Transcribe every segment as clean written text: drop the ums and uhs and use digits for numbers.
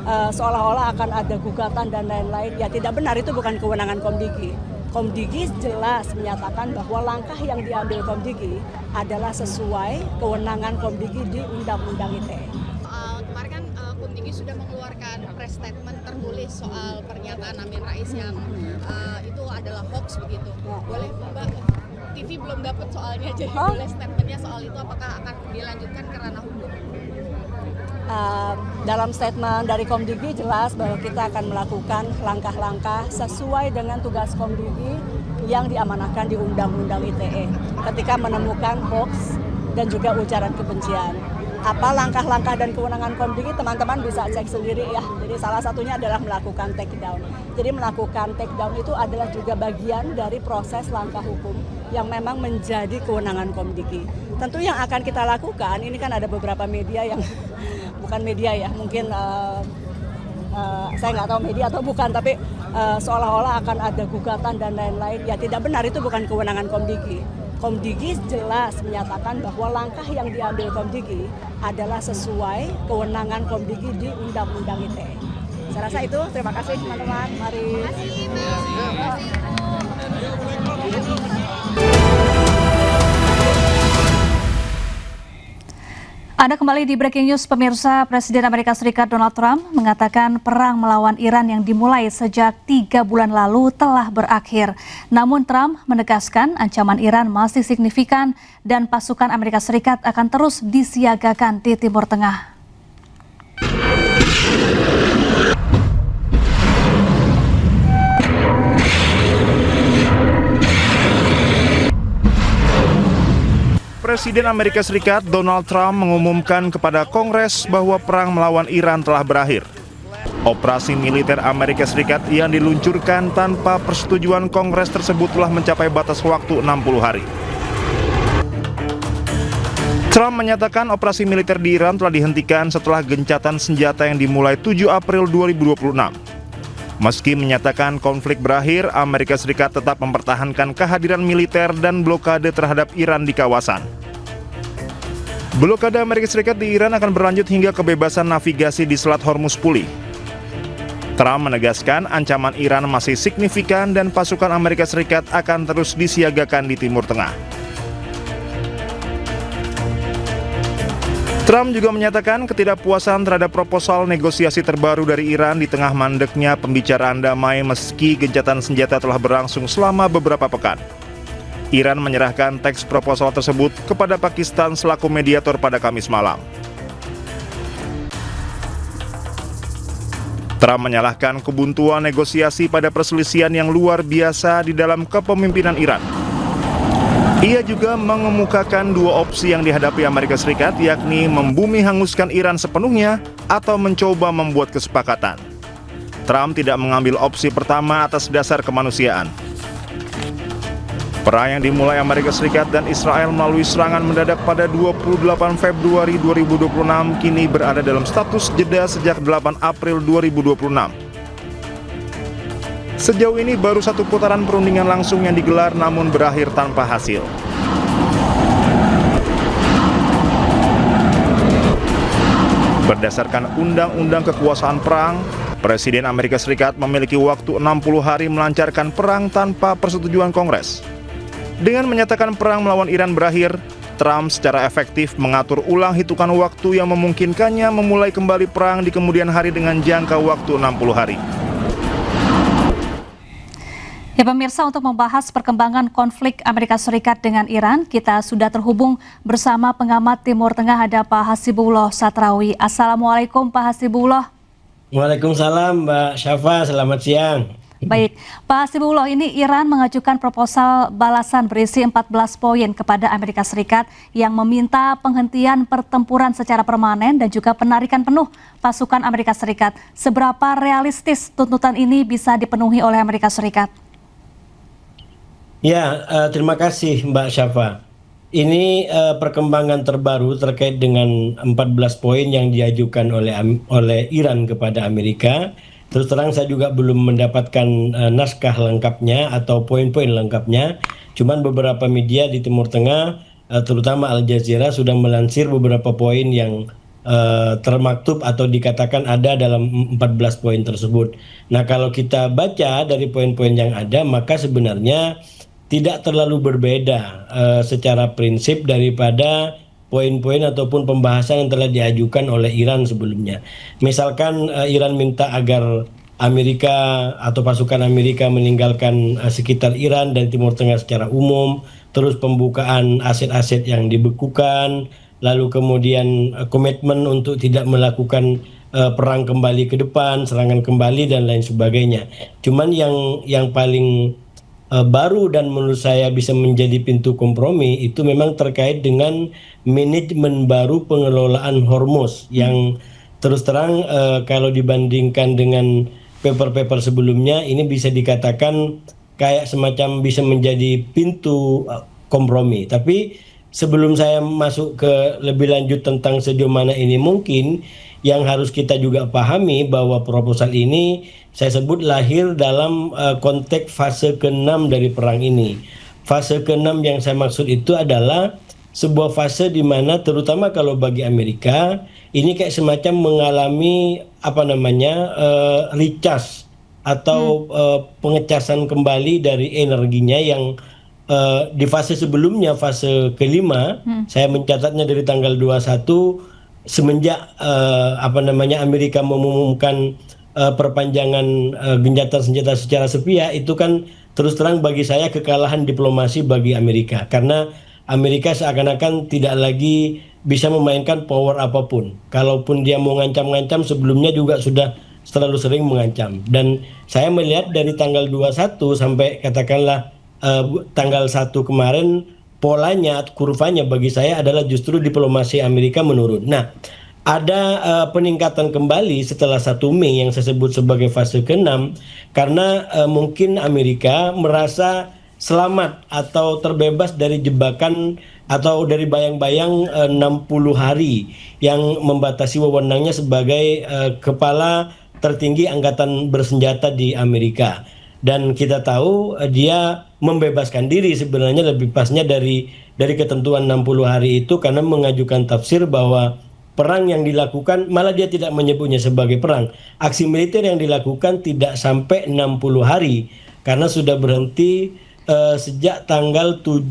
seolah-olah akan ada gugatan dan lain-lain. Ya tidak benar, itu bukan kewenangan Komdigi. Komdigi jelas menyatakan bahwa langkah yang diambil Komdigi adalah sesuai kewenangan Komdigi di Undang-Undang ITE. Kemarin kan Komdigi sudah mengeluarkan press statement tertulis soal pernyataan Amin Rais yang itu adalah hoax begitu. Boleh Mbak, TV belum dapat soalnya, jadi boleh statementnya soal itu apakah akan dilanjutkan ke ranah hukum? Dalam statement dari Komdigi jelas bahwa kita akan melakukan langkah-langkah sesuai dengan tugas Komdigi yang diamanahkan di Undang-Undang ITE ketika menemukan hoax dan juga ujaran kebencian. Apa langkah-langkah dan kewenangan Komdigi, teman-teman bisa cek sendiri ya. Jadi salah satunya adalah melakukan take down. Jadi melakukan take down itu adalah juga bagian dari proses langkah hukum yang memang menjadi kewenangan Komdigi. Tentu yang akan kita lakukan, ini kan ada beberapa media yang bukan media ya, mungkin saya nggak tahu media atau bukan, tapi seolah-olah akan ada gugatan dan lain-lain. Ya tidak benar, itu bukan kewenangan Komdigi. Komdigi jelas menyatakan bahwa langkah yang diambil Komdigi adalah sesuai kewenangan Komdigi di Undang-Undang ITE. Saya rasa itu, terima kasih teman-teman. Mari. Anda kembali di Breaking News, pemirsa. Presiden Amerika Serikat Donald Trump mengatakan perang melawan Iran yang dimulai sejak 3 bulan lalu telah berakhir. Namun Trump menegaskan ancaman Iran masih signifikan dan pasukan Amerika Serikat akan terus disiagakan di Timur Tengah. Presiden Amerika Serikat Donald Trump mengumumkan kepada Kongres bahwa perang melawan Iran telah berakhir. Operasi militer Amerika Serikat yang diluncurkan tanpa persetujuan Kongres tersebut telah mencapai batas waktu 60 hari. Trump menyatakan operasi militer di Iran telah dihentikan setelah gencatan senjata yang dimulai 7 April 2026. Meski menyatakan konflik berakhir, Amerika Serikat tetap mempertahankan kehadiran militer dan blokade terhadap Iran di kawasan. Blokade Amerika Serikat di Iran akan berlanjut hingga kebebasan navigasi di Selat Hormuz pulih. Trump menegaskan ancaman Iran masih signifikan dan pasukan Amerika Serikat akan terus disiagakan di Timur Tengah. Trump juga menyatakan ketidakpuasan terhadap proposal negosiasi terbaru dari Iran di tengah mandeknya pembicaraan damai meski gencatan senjata telah berlangsung selama beberapa pekan. Iran menyerahkan teks proposal tersebut kepada Pakistan selaku mediator pada Kamis malam. Trump menyalahkan kebuntuan negosiasi pada perselisihan yang luar biasa di dalam kepemimpinan Iran. Ia juga mengemukakan dua opsi yang dihadapi Amerika Serikat, yakni membumi hanguskan Iran sepenuhnya atau mencoba membuat kesepakatan. Trump tidak mengambil opsi pertama atas dasar kemanusiaan. Perang yang dimulai Amerika Serikat dan Israel melalui serangan mendadak pada 28 Februari 2026 kini berada dalam status jeda sejak 8 April 2026. Sejauh ini baru satu putaran perundingan langsung yang digelar namun berakhir tanpa hasil. Berdasarkan Undang-Undang Kekuasaan Perang, Presiden Amerika Serikat memiliki waktu 60 hari melancarkan perang tanpa persetujuan Kongres. Dengan menyatakan perang melawan Iran berakhir, Trump secara efektif mengatur ulang hitungan waktu yang memungkinkannya memulai kembali perang di kemudian hari dengan jangka waktu 60 hari. Ya pemirsa, untuk membahas perkembangan konflik Amerika Serikat dengan Iran, kita sudah terhubung bersama pengamat Timur Tengah, ada Pak Hasibullah Satrawi. Assalamualaikum Pak Hasibullah. Waalaikumsalam Mbak Syafa, selamat siang. Baik, Pak Hasibullah, ini Iran mengajukan proposal balasan berisi 14 poin kepada Amerika Serikat yang meminta penghentian pertempuran secara permanen dan juga penarikan penuh pasukan Amerika Serikat. Seberapa realistis tuntutan ini bisa dipenuhi oleh Amerika Serikat? Ya, terima kasih Mbak Syafa. Ini perkembangan terbaru terkait dengan 14 poin yang diajukan oleh Iran kepada Amerika. Terus terang saya juga belum mendapatkan naskah lengkapnya atau poin-poin lengkapnya. Cuman beberapa media di Timur Tengah, terutama Al Jazeera, sudah melansir beberapa poin yang termaktub atau dikatakan ada dalam 14 poin tersebut. Nah, kalau kita baca dari poin-poin yang ada, maka sebenarnya tidak terlalu berbeda secara prinsip daripada poin-poin ataupun pembahasan yang telah diajukan oleh Iran sebelumnya. Misalkan Iran minta agar Amerika atau pasukan Amerika meninggalkan sekitar Iran dan Timur Tengah secara umum, terus pembukaan aset-aset yang dibekukan, lalu kemudian komitmen untuk tidak melakukan perang kembali ke depan, serangan kembali dan lain sebagainya. Cuman yang paling baru dan menurut saya bisa menjadi pintu kompromi itu memang terkait dengan manajemen baru pengelolaan Hormuz yang terus terang kalau dibandingkan dengan paper-paper sebelumnya ini bisa dikatakan kayak semacam bisa menjadi pintu kompromi. Tapi sebelum saya masuk ke lebih lanjut tentang sejauh mana ini mungkin, yang harus kita juga pahami bahwa proposal ini saya sebut lahir dalam konteks fase ke-6 dari perang ini. Fase ke-6 yang saya maksud itu adalah sebuah fase di mana terutama kalau bagi Amerika ini kayak semacam mengalami recharge atau pengecasan kembali dari energinya yang di fase sebelumnya, fase kelima, saya mencatatnya dari tanggal 21 semenjak Amerika mengumumkan perpanjangan gencatan senjata secara sepihak, itu kan terus terang bagi saya kekalahan diplomasi bagi Amerika, karena Amerika seakan-akan tidak lagi bisa memainkan power apapun. Kalaupun dia mau ngancam-ngancam sebelumnya juga sudah terlalu sering mengancam. Dan saya melihat dari tanggal 21 sampai katakanlah tanggal 1 kemarin, polanya, kurvanya bagi saya adalah justru diplomasi Amerika menurun. Nah, ada peningkatan kembali setelah 1 Mei yang saya sebut sebagai fase ke-6 karena mungkin Amerika merasa selamat atau terbebas dari jebakan atau dari bayang-bayang 60 hari yang membatasi wewenangnya sebagai kepala tertinggi angkatan bersenjata di Amerika. Dan kita tahu dia membebaskan diri sebenarnya lebih pasnya dari ketentuan 60 hari itu karena mengajukan tafsir bahwa perang yang dilakukan malah dia tidak menyebutnya sebagai perang. Aksi militer yang dilakukan tidak sampai 60 hari karena sudah berhenti sejak tanggal 7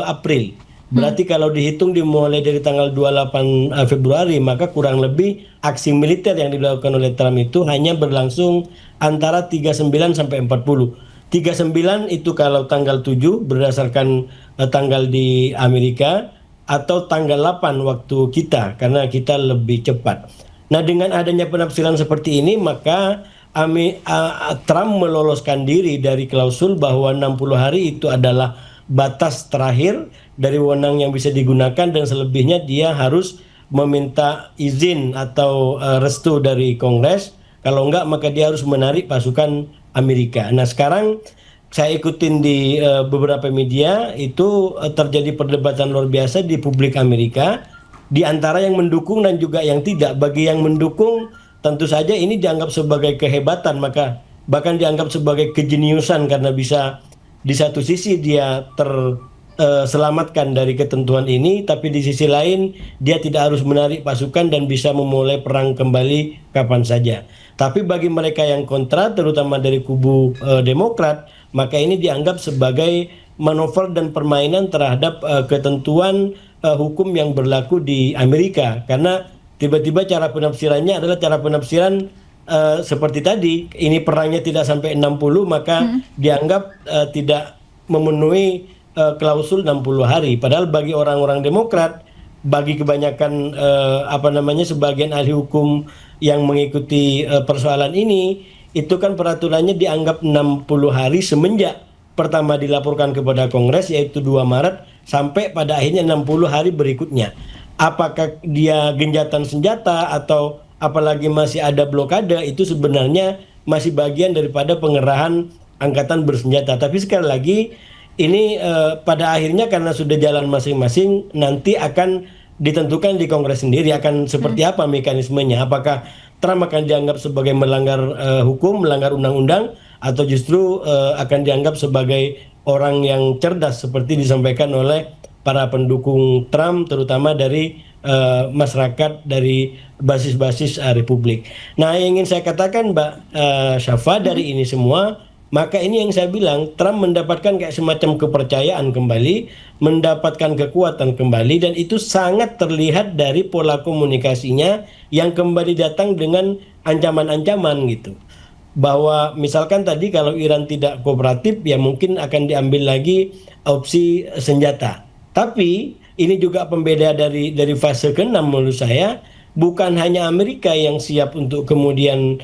April. Berarti kalau dihitung dimulai dari tanggal 28 Februari, maka kurang lebih aksi militer yang dilakukan oleh Trump itu hanya berlangsung antara 39 sampai 40. 39 itu kalau tanggal 7 berdasarkan tanggal di Amerika, atau tanggal 8 waktu kita karena kita lebih cepat. Nah, dengan adanya penafsiran seperti ini maka Trump meloloskan diri dari klausul bahwa 60 hari itu adalah batas terakhir dari wewenang yang bisa digunakan dan selebihnya dia harus meminta izin atau restu dari Kongres. Kalau enggak maka dia harus menarik pasukan Amerika. Nah, sekarang saya ikutin di beberapa media itu terjadi perdebatan luar biasa di publik Amerika di antara yang mendukung dan juga yang tidak. Bagi yang mendukung tentu saja ini dianggap sebagai kehebatan, maka bahkan dianggap sebagai kejeniusan karena bisa di satu sisi dia terselamatkan dari ketentuan ini, tapi di sisi lain dia tidak harus menarik pasukan dan bisa memulai perang kembali kapan saja. Tapi bagi mereka yang kontra, terutama dari kubu Demokrat, maka ini dianggap sebagai manuver dan permainan terhadap ketentuan hukum yang berlaku di Amerika. Karena tiba-tiba cara penafsirannya adalah cara penafsiran seperti tadi, ini perangnya tidak sampai 60, maka dianggap tidak memenuhi klausul 60 hari. Padahal bagi orang-orang Demokrat, bagi kebanyakan sebagian ahli hukum yang mengikuti persoalan ini, itu kan peraturannya dianggap 60 hari semenjak pertama dilaporkan kepada Kongres yaitu 2 Maret sampai pada akhirnya 60 hari berikutnya. Apakah dia gencatan senjata atau apalagi masih ada blokade, itu sebenarnya masih bagian daripada pengerahan angkatan bersenjata. Tapi sekali lagi ini pada akhirnya karena sudah jalan masing-masing, nanti akan ditentukan di Kongres sendiri akan seperti apa mekanismenya. Apakah Trump akan dianggap sebagai melanggar hukum, melanggar undang-undang, atau justru akan dianggap sebagai orang yang cerdas seperti disampaikan oleh para pendukung Trump, terutama dari masyarakat dari basis-basis Republik. Nah, yang ingin saya katakan Mbak Syafa dari ini semua, maka ini yang saya bilang, Trump mendapatkan kayak semacam kepercayaan kembali, mendapatkan kekuatan kembali, dan itu sangat terlihat dari pola komunikasinya yang kembali datang dengan ancaman-ancaman gitu. Bahwa misalkan tadi kalau Iran tidak kooperatif ya mungkin akan diambil lagi opsi senjata. Tapi ini juga pembeda dari fase ke-6 menurut saya, bukan hanya Amerika yang siap untuk kemudian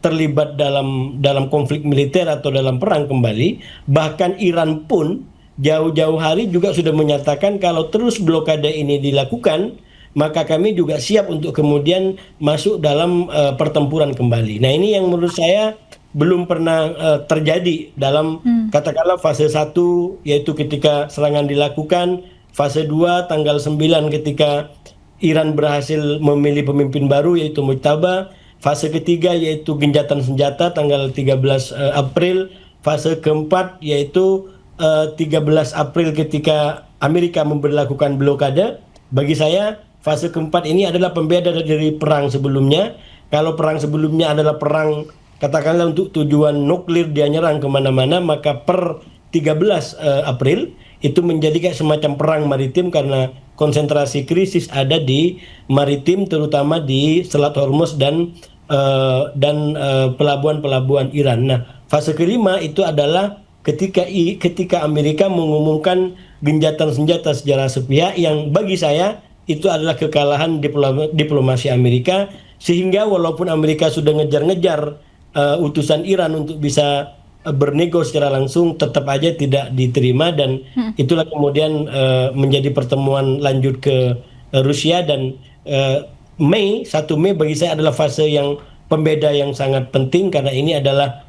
terlibat dalam konflik militer atau dalam perang kembali, bahkan Iran pun jauh-jauh hari juga sudah menyatakan kalau terus blokade ini dilakukan, maka kami juga siap untuk kemudian masuk dalam pertempuran kembali. Nah, ini yang menurut saya belum pernah terjadi dalam katakanlah fase 1, yaitu ketika serangan dilakukan, fase 2 tanggal 9 ketika Iran berhasil memilih pemimpin baru yaitu Mujtaba, fase ketiga yaitu genjatan senjata tanggal 13 April, fase keempat yaitu 13 April ketika Amerika memberlakukan blokade. Bagi saya fase keempat ini adalah pembeda dari perang sebelumnya. Kalau perang sebelumnya adalah perang katakanlah untuk tujuan nuklir, dia nyerang kemana-mana, maka per 13 April itu menjadi kayak semacam perang maritim karena konsentrasi krisis ada di maritim, terutama di Selat Hormuz dan pelabuhan-pelabuhan Iran. Nah, fase kelima itu adalah ketika Amerika mengumumkan genjatan senjata secara sepihak, yang bagi saya itu adalah kekalahan diplomasi Amerika, sehingga walaupun Amerika sudah ngejar-ngejar utusan Iran untuk bisa bernego secara langsung, tetap aja tidak diterima, dan itulah kemudian menjadi pertemuan lanjut ke Rusia. Dan 1 Mei bagi saya adalah fase yang pembeda yang sangat penting, karena ini adalah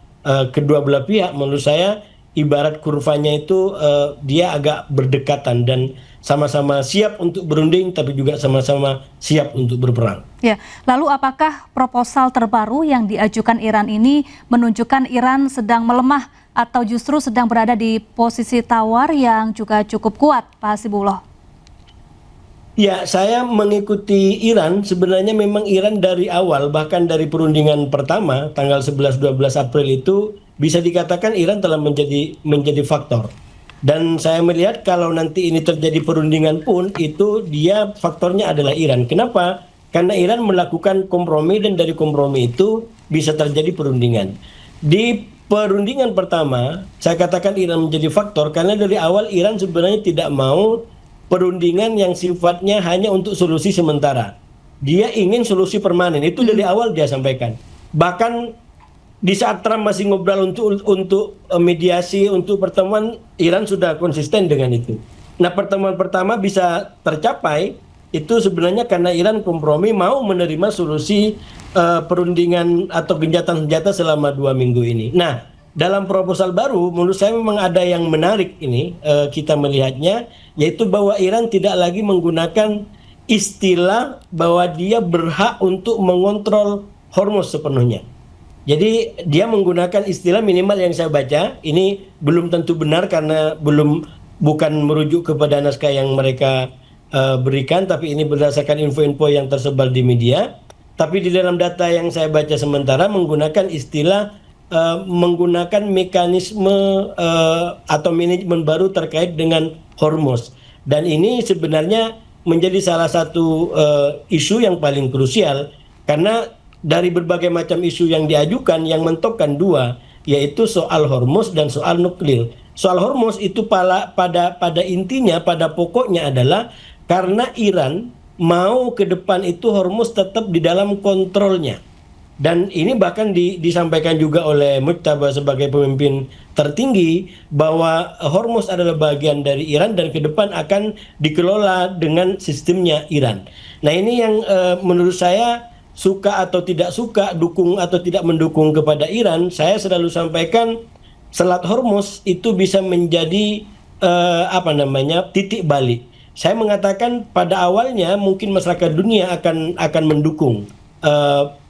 kedua belah pihak menurut saya ibarat kurvanya itu dia agak berdekatan dan sama-sama siap untuk berunding, tapi juga sama-sama siap untuk berperang. Ya, lalu apakah proposal terbaru yang diajukan Iran ini menunjukkan Iran sedang melemah atau justru sedang berada di posisi tawar yang juga cukup kuat, Pak Hasibullah? Ya, saya mengikuti Iran. Sebenarnya memang Iran dari awal, bahkan dari perundingan pertama tanggal 11-12 April itu bisa dikatakan Iran telah menjadi faktor. Dan saya melihat kalau nanti ini terjadi perundingan pun itu dia faktornya adalah Iran. Kenapa? Karena Iran melakukan kompromi dan dari kompromi itu bisa terjadi perundingan. Di perundingan pertama saya katakan Iran menjadi faktor karena dari awal Iran sebenarnya tidak mau perundingan yang sifatnya hanya untuk solusi sementara. Dia ingin solusi permanen. Itu dari awal dia sampaikan. Bahkan di saat Trump masih ngobrol untuk mediasi, untuk pertemuan, Iran sudah konsisten dengan itu. Nah, pertemuan pertama bisa tercapai itu sebenarnya karena Iran kompromi mau menerima solusi perundingan atau genjatan senjata selama 2 minggu ini. Nah, dalam proposal baru menurut saya memang ada yang menarik ini kita melihatnya, yaitu bahwa Iran tidak lagi menggunakan istilah bahwa dia berhak untuk mengontrol Hormuz sepenuhnya. Jadi dia menggunakan istilah minimal yang saya baca, ini belum tentu benar karena bukan merujuk kepada naskah yang mereka berikan, tapi ini berdasarkan info-info yang tersebar di media. Tapi di dalam data yang saya baca sementara menggunakan istilah menggunakan mekanisme atau manajemen baru terkait dengan Hormuz. Dan ini sebenarnya menjadi salah satu isu yang paling krusial karena dari berbagai macam isu yang diajukan, yang mentokkan dua, yaitu soal Hormuz dan soal nuklir. Soal Hormuz itu pada intinya, pada pokoknya adalah karena Iran mau ke depan itu Hormuz tetap di dalam kontrolnya. Dan ini bahkan disampaikan juga oleh Mujtaba sebagai pemimpin tertinggi bahwa Hormuz adalah bagian dari Iran dan ke depan akan dikelola dengan sistemnya Iran. Nah, ini yang menurut saya suka atau tidak suka, dukung atau tidak mendukung kepada Iran, saya selalu sampaikan Selat Hormuz itu bisa menjadi titik balik. Saya mengatakan pada awalnya mungkin masyarakat dunia akan mendukung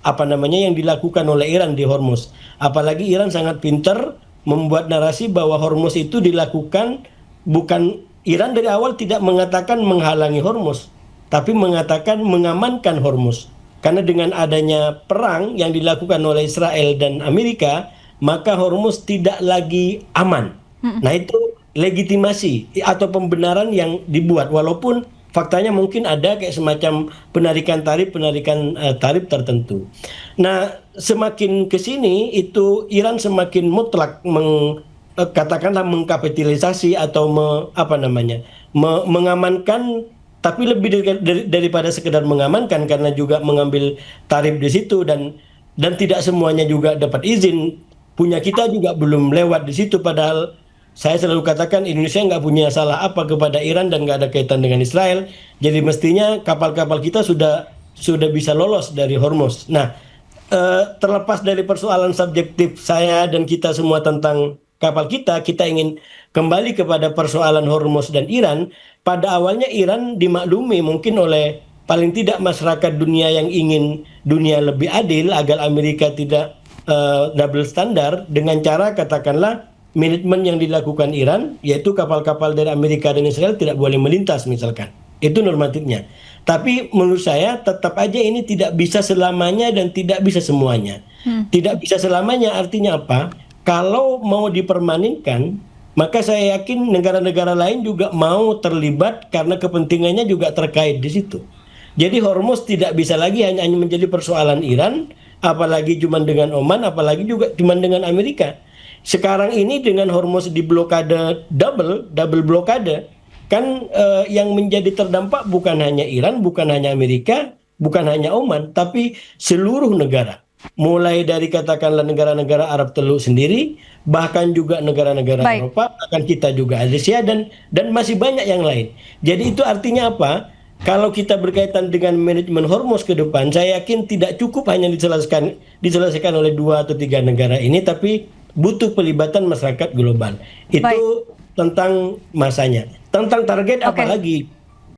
yang dilakukan oleh Iran di Hormuz. Apalagi Iran sangat pintar membuat narasi bahwa Hormuz itu dilakukan bukan Iran dari awal tidak mengatakan menghalangi Hormuz, tapi mengatakan mengamankan Hormuz. Karena dengan adanya perang yang dilakukan oleh Israel dan Amerika, maka Hormuz tidak lagi aman. Nah itu legitimasi atau pembenaran yang dibuat, walaupun faktanya mungkin ada kayak semacam penarikan tarif tertentu. Nah, semakin ke sini itu Iran semakin mutlak katakanlah mengkapitalisasi atau mengamankan, tapi lebih daripada sekedar mengamankan, karena juga mengambil tarif di situ dan tidak semuanya juga dapat izin. Punya kita juga belum lewat di situ, padahal saya selalu katakan Indonesia nggak punya salah apa kepada Iran dan nggak ada kaitan dengan Israel. Jadi mestinya kapal-kapal kita sudah bisa lolos dari Hormuz. Nah, terlepas dari persoalan subjektif saya dan kita semua tentang kapal kita ingin kembali kepada persoalan Hormuz dan Iran. Pada awalnya Iran dimaklumi mungkin oleh paling tidak masyarakat dunia yang ingin dunia lebih adil agar Amerika tidak double standar dengan cara katakanlah manajemen yang dilakukan Iran, yaitu kapal-kapal dari Amerika dan Israel tidak boleh melintas misalkan. Itu normatifnya. Tapi menurut saya tetap aja ini tidak bisa selamanya dan tidak bisa semuanya. Tidak bisa selamanya artinya apa? Kalau mau dipermaninkan, maka saya yakin negara-negara lain juga mau terlibat karena kepentingannya juga terkait di situ. Jadi Hormuz tidak bisa lagi hanya menjadi persoalan Iran, apalagi cuma dengan Oman, apalagi juga cuma dengan Amerika. Sekarang ini dengan Hormuz diblokade double blokade, kan yang menjadi terdampak bukan hanya Iran, bukan hanya Amerika, bukan hanya Oman, tapi seluruh negara. Mulai dari katakanlah negara-negara Arab Teluk sendiri, bahkan juga negara-negara Eropa, bahkan kita juga Asia dan masih banyak yang lain. Jadi itu artinya apa? Kalau kita berkaitan dengan manajemen Hormuz ke depan, saya yakin tidak cukup hanya diselesaikan oleh 2 atau 3 negara ini, tapi butuh pelibatan masyarakat global. Itu tentang masanya. Tentang target apalagi